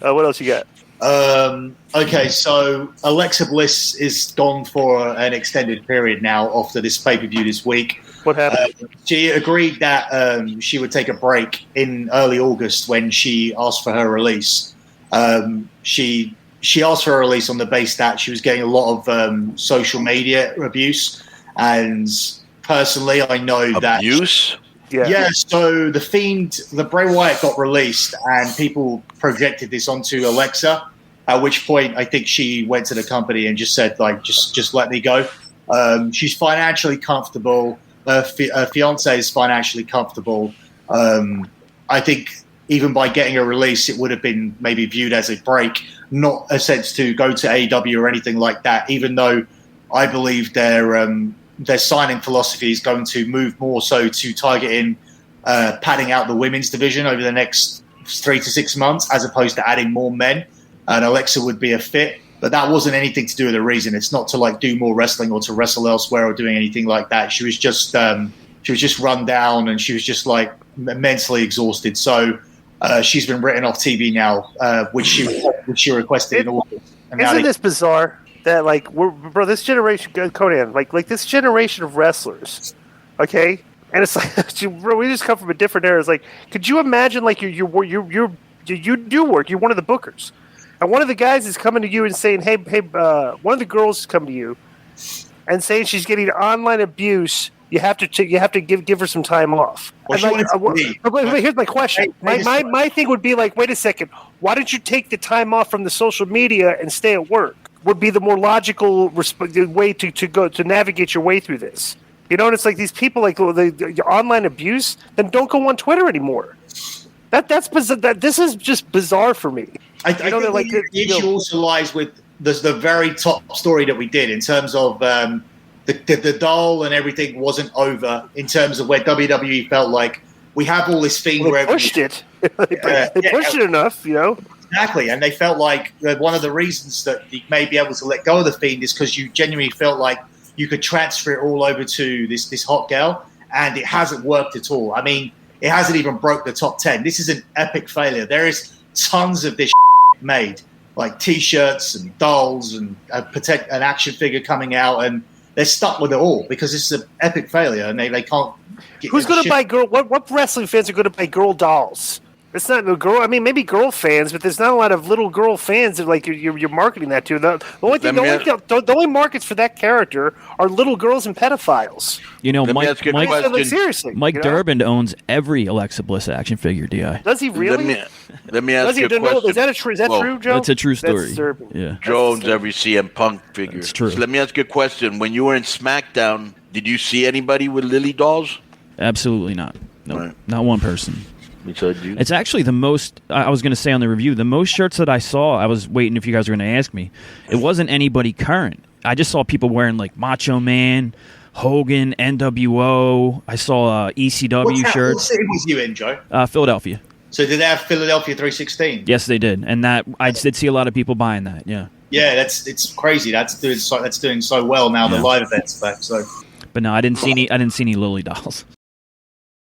What else you got? Okay, so Alexa Bliss is gone for an extended period now after this pay-per-view this week. What happened? She agreed that she would take a break in early August when she asked for her release. She asked for a release on the base that she was getting a lot of social media abuse, and personally, I know that abuse. Yeah, so the Fiend, the Bray Wyatt got released, and people projected this onto Alexa. At which point, I think she went to the company and just said, like, just let me go. She's financially comfortable. Her fiance is financially comfortable. I think even by getting a release, it would have been maybe viewed as a break, not a sense to go to AEW or anything like that. Even though I believe their signing philosophy is going to move more so to targeting padding out the women's division over the next 3 to 6 months, as opposed to adding more men. And Alexa would be a fit, but that wasn't anything to do with the reason. It's not to like do more wrestling or to wrestle elsewhere or doing anything like that. She was just run down, and she was just like mentally exhausted. So she's been written off TV now, which she requested in August. Isn't this bizarre? That like this generation, Conan, like this generation of wrestlers, okay, and it's like bro, we just come from a different era. It's like, could you imagine like you do work? You're one of the bookers, and one of the guys is coming to you and saying, hey, one of the girls is coming to you and saying she's getting online abuse. You have to give her some time off. Well, here's my question. My thing would be like, wait a second, why don't you take the time off from the social media and stay at work? Would be the more logical way to navigate your way through this. You know, and it's like these people like the online abuse. Then don't go on Twitter anymore. That's bizarre. This is just bizarre for me. I think the issue also lies with the very top story that we did in terms of the doll and everything wasn't over in terms of where WWE felt like we have all this thing. They pushed it. They pushed it enough, you know. Exactly, and they felt like one of the reasons that you may be able to let go of the Fiend is because you genuinely felt like you could transfer it all over to this hot girl, and it hasn't worked at all. I mean, it hasn't even broke the top 10. This is an epic failure. There is tons of this made, like T-shirts and dolls and an action figure coming out, and they're stuck with it all because this is an epic failure, and they can't. Who's going to buy girl? What wrestling fans are going to buy girl dolls? It's not no girl. I mean, maybe girl fans, but there's not a lot of little girl fans that like you're marketing that to. The only markets for that character are little girls and pedophiles. You know, seriously, Mike Durbin owns every Alexa Bliss action figure. Di, does he really? Let me ask you a question. Is that true, Joe? That's a true story. Yeah, Joe owns every CM Punk figure. It's true. So let me ask you a question. When you were in SmackDown, did you see anybody with Lily dolls? Absolutely not. No, right. Not one person. It's actually the most, I was going to say on the review, the most shirts that I saw, I was waiting if you guys were going to ask me, it wasn't anybody current. I just saw people wearing like Macho Man, Hogan, NWO. I saw ECW shirts. What city was you in, Joe? Philadelphia. So did they have Philadelphia 316? Yes, they did. And that I did see a lot of people buying that, yeah. Yeah, it's crazy. That's doing so well now, the live events back, so. But no, I didn't see any Lily dolls.